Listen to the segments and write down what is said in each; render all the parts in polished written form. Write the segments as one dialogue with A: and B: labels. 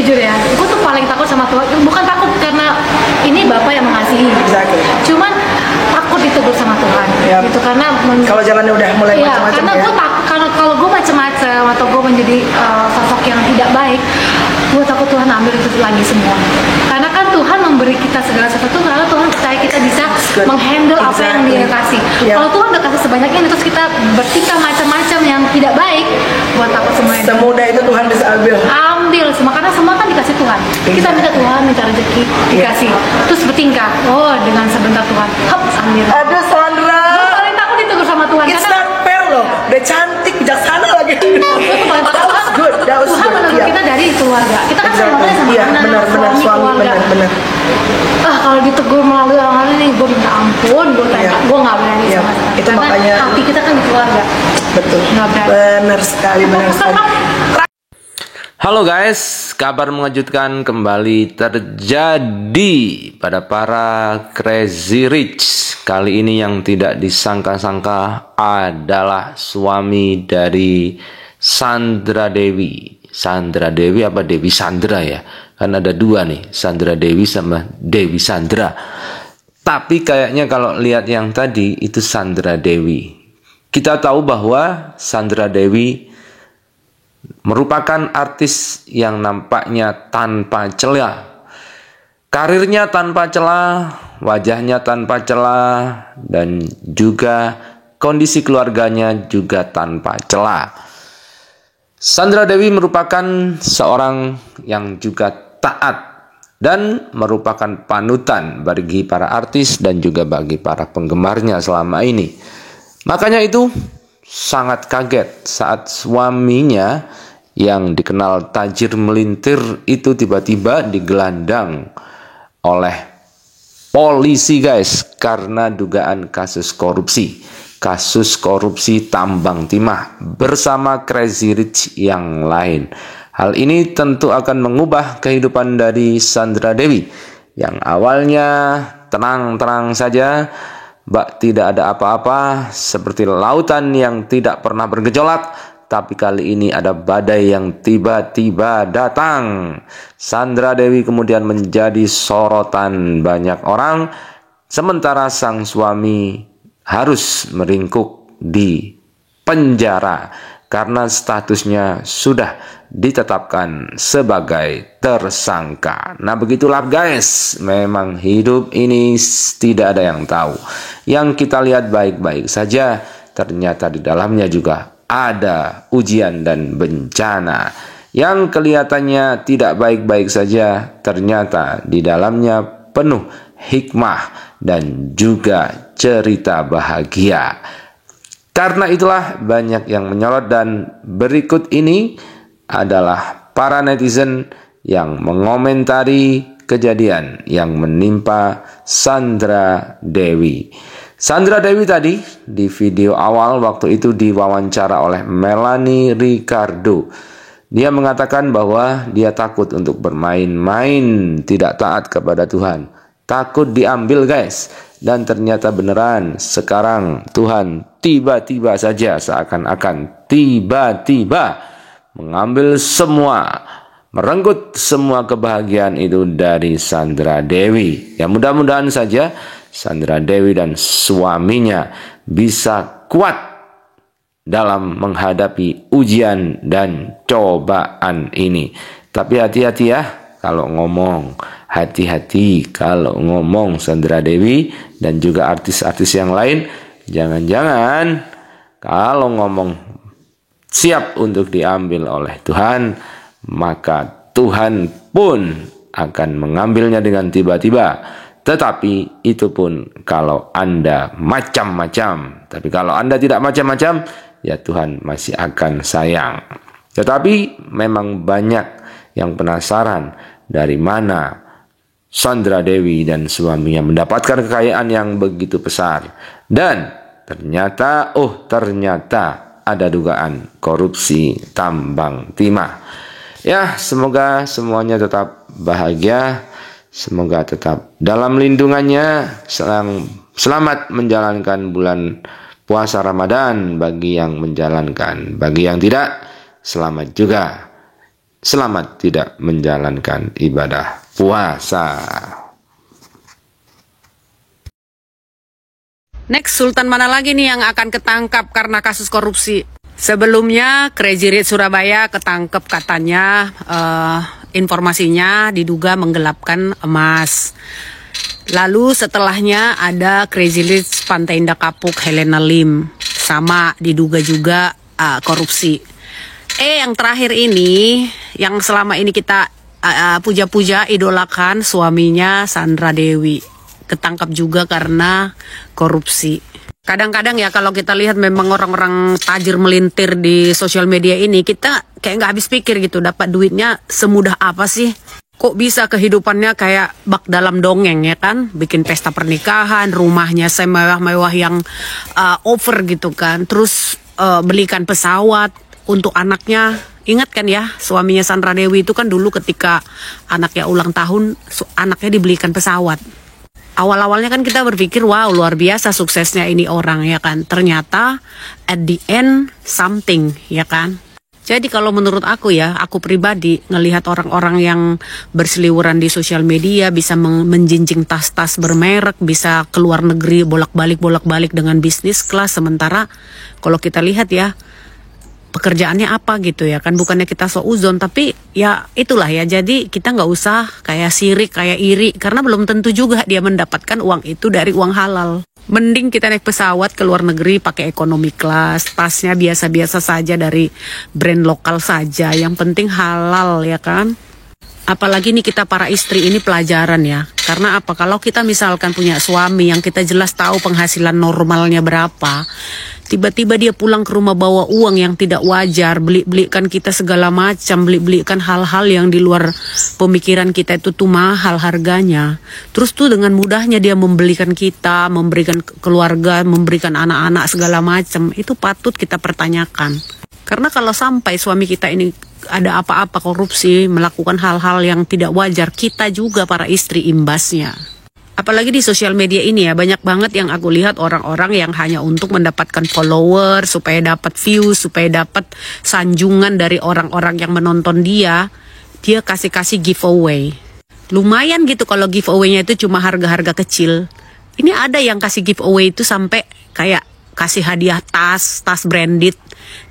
A: jujur ya, gue tuh paling takut sama Tuhan. Bukan takut karena ini Bapak yang mengasihi,
B: Exactly.
A: cuman takut ditegur sama Tuhan.
B: Yap.
A: Gitu karena
B: Kalau jalannya udah mulai
A: iya,
B: macam-macam
A: karena
B: ya.
A: gue kalau gue macam-macam atau gue menjadi sosok yang tidak baik, gue takut Tuhan ambil itu lagi semua. Karena kan Tuhan memberi kita segala sesuatu karena Tuhan percaya kita bisa
B: Good.
A: menghandle apa yang
B: Exactly.
A: Dia kasih.
B: Yeah.
A: Kalau Tuhan udah kasih sebanyak ini terus kita bertingkah macam-macam yang tidak baik, gue takut semuanya.
B: Semudah itu Tuhan bisa
A: Ambil semua karena semua kan dikasih Tuhan. Kita minta Tuhan, minta rezeki, dikasih. Terus bertingkah. Oh, dengan sebentar Tuhan, hop, ambil.
B: Aduh Sandra,
A: Gue paling takut ditegur sama Tuhan
B: it's
A: karena
B: not fair loh. Udah cantik, bijaksana lagi. That was good.
A: Tuhan menegur
B: Yeah.
A: kita dari keluarga. Kita kan sering ngomongnya sama
B: Iya,
A: anak,
B: benar, suami,
A: keluarga.
B: benar.
A: Kalau ditegur melalui orang lain nih, gue minta ampun, gue tanya,
B: Iya.
A: gue nggak berani
B: Iya,
A: sama sekali.
B: itu
A: Karena
B: makanya-
A: hati kita kan di keluarga.
B: Betul.
A: Nggak berani.
B: Benar sekali.
C: Halo guys, kabar mengejutkan kembali terjadi pada para Crazy Rich. Kali ini yang tidak disangka-sangka adalah suami dari Sandra Dewi. Sandra Dewi apa Dewi Sandra ya? Kan ada dua nih, Sandra Dewi sama Dewi Sandra. Tapi kayaknya kalau lihat yang tadi itu Sandra Dewi. Kita tahu bahwa Sandra Dewi merupakan artis yang nampaknya tanpa celah. Karirnya tanpa celah, wajahnya tanpa celah, dan juga kondisi keluarganya juga tanpa celah. Sandra Dewi merupakan seorang yang juga taat dan merupakan panutan bagi para artis dan juga bagi para penggemarnya selama ini. Makanya itu sangat kaget saat suaminya yang dikenal tajir melintir itu tiba-tiba digelandang oleh polisi guys karena dugaan kasus korupsi tambang timah bersama Crazy Rich yang lain. Hal ini tentu akan mengubah kehidupan dari Sandra Dewi yang awalnya tenang-tenang saja, tidak ada apa-apa, seperti lautan yang tidak pernah bergejolak. Tapi kali ini ada badai yang tiba-tiba datang. Sandra Dewi kemudian menjadi sorotan banyak orang, sementara sang suami harus meringkuk di penjara karena statusnya sudah ditetapkan sebagai tersangka. Nah begitulah guys, memang hidup ini tidak ada yang tahu. Yang kita lihat baik-baik saja, ternyata di dalamnya juga ada ujian dan bencana. Yang kelihatannya tidak baik-baik saja, ternyata di dalamnya penuh hikmah dan juga cerita bahagia. Karena itulah banyak yang menyorot, dan berikut ini adalah para netizen yang mengomentari kejadian yang menimpa Sandra Dewi. Sandra Dewi tadi di video awal waktu itu diwawancara oleh Melanie Ricardo. Dia mengatakan bahwa dia takut untuk bermain-main, tidak taat kepada Tuhan. Takut diambil guys. Dan ternyata beneran sekarang Tuhan tiba-tiba saja seakan-akan tiba-tiba mengambil semua, merenggut semua kebahagiaan itu dari Sandra Dewi. Ya mudah-mudahan saja Sandra Dewi dan suaminya bisa kuat dalam menghadapi ujian dan cobaan ini. Tapi hati-hati ya kalau ngomong. Hati-hati kalau ngomong Sandra Dewi dan juga artis-artis yang lain. Jangan-jangan kalau ngomong siap untuk diambil oleh Tuhan, maka Tuhan pun akan mengambilnya dengan tiba-tiba. Tetapi itu pun kalau Anda macam-macam. Tapi kalau Anda tidak macam-macam, ya Tuhan masih akan sayang. Tetapi memang banyak yang penasaran dari mana Sandra Dewi dan suaminya mendapatkan kekayaan yang begitu besar. Dan ternyata ada dugaan korupsi tambang timah. Ya, semoga semuanya tetap bahagia. Semoga tetap dalam lindungannya. Selamat menjalankan bulan puasa Ramadan bagi yang menjalankan. Bagi yang tidak, selamat juga. selamat tidak menjalankan ibadah puasa.
D: Next, Sultan mana lagi nih yang akan ketangkap karena kasus korupsi? Sebelumnya, Crazy Rich Surabaya ketangkep katanya informasinya diduga menggelapkan emas. Lalu setelahnya ada Crazy Rich Pantai Indah Kapuk Helena Lim, sama diduga juga korupsi. Yang terakhir ini, yang selama ini kita puja-puja idolakan, suaminya Sandra Dewi ketangkap juga karena korupsi. Kadang-kadang ya kalau kita lihat memang orang-orang tajir melintir di sosial media ini, kita kayak nggak habis pikir gitu, dapat duitnya semudah apa sih? Kok bisa kehidupannya kayak bak dalam dongeng ya kan? Bikin pesta pernikahan, rumahnya semewah-mewah yang over gitu kan. Terus belikan pesawat untuk anaknya. Ingat kan ya, suaminya Sandra Dewi itu kan dulu ketika anaknya ulang tahun, anaknya dibelikan pesawat. Awal-awalnya kan kita berpikir, wow luar biasa suksesnya ini orang ya kan. Ternyata at the end something ya kan. Jadi kalau menurut aku ya, aku pribadi ngelihat orang-orang yang berseliweran di sosial media bisa menjinjing tas-tas bermerek, bisa keluar negeri bolak-balik dengan bisnis kelas. Sementara kalau kita lihat ya, pekerjaannya apa gitu ya kan, bukannya kita seuzon, tapi ya itulah ya. Jadi kita nggak usah kayak sirik, kayak iri, karena belum tentu juga dia mendapatkan uang itu dari uang halal. Mending kita naik pesawat ke luar negeri pakai ekonomi kelas, tasnya biasa-biasa saja dari brand lokal saja, yang penting halal ya kan. Apalagi nih kita para istri ini pelajaran ya. Karena apa? Kalau kita misalkan punya suami yang kita jelas tahu penghasilan normalnya berapa, tiba-tiba dia pulang ke rumah bawa uang yang tidak wajar, beli-belikan kita segala macam, beli-belikan hal-hal yang di luar pemikiran kita itu tuh mahal harganya. Terus tuh dengan mudahnya dia membelikan kita, memberikan keluarga, memberikan anak-anak segala macam, itu patut kita pertanyakan. Karena kalau sampai suami kita ini ada apa-apa korupsi, melakukan hal-hal yang tidak wajar, kita juga para istri imbasnya. Apalagi di sosial media ini ya, banyak banget yang aku lihat orang-orang yang hanya untuk mendapatkan follower, supaya dapat views, supaya dapat sanjungan dari orang-orang yang menonton dia kasih giveaway. Lumayan gitu kalau giveaway-nya itu cuma harga-harga kecil. Ini ada yang kasih giveaway itu sampai kayak kasih hadiah tas branded,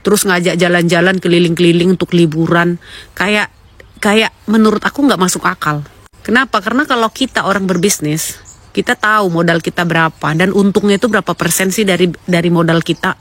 D: terus ngajak jalan-jalan keliling-keliling untuk liburan. Kayak menurut aku nggak masuk akal. Kenapa? Karena kalau kita orang berbisnis, kita tahu modal kita berapa dan untungnya itu berapa persen sih dari modal kita.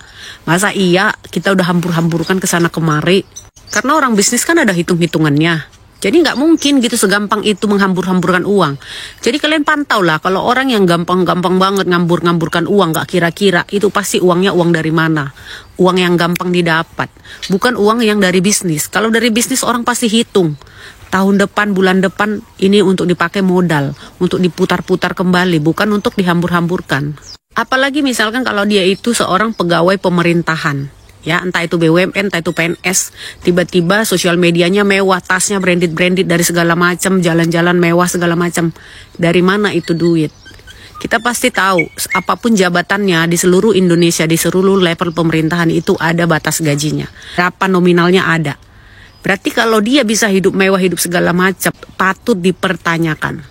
D: Masa iya kita udah hambur-hamburkan ke sana kemari? Karena orang bisnis kan ada hitung-hitungannya. Jadi nggak mungkin gitu segampang itu menghambur-hamburkan uang. Jadi kalian pantau lah, kalau orang yang gampang-gampang banget ngambur-ngamburkan uang, nggak kira-kira, itu pasti uangnya uang dari mana? Uang yang gampang didapat, bukan uang yang dari bisnis. Kalau dari bisnis orang pasti hitung. Tahun depan, bulan depan, ini untuk dipakai modal, untuk diputar-putar kembali, bukan untuk dihambur-hamburkan. Apalagi misalkan kalau dia itu seorang pegawai pemerintahan. Ya, entah itu BUMN, entah itu PNS, tiba-tiba sosial medianya mewah, tasnya branded dari segala macam, jalan-jalan mewah segala macam. Dari mana itu duit? Kita pasti tahu, apapun jabatannya di seluruh Indonesia, di seluruh level pemerintahan itu ada batas gajinya. Berapa nominalnya ada. Berarti kalau dia bisa hidup mewah, hidup segala macam, patut dipertanyakan.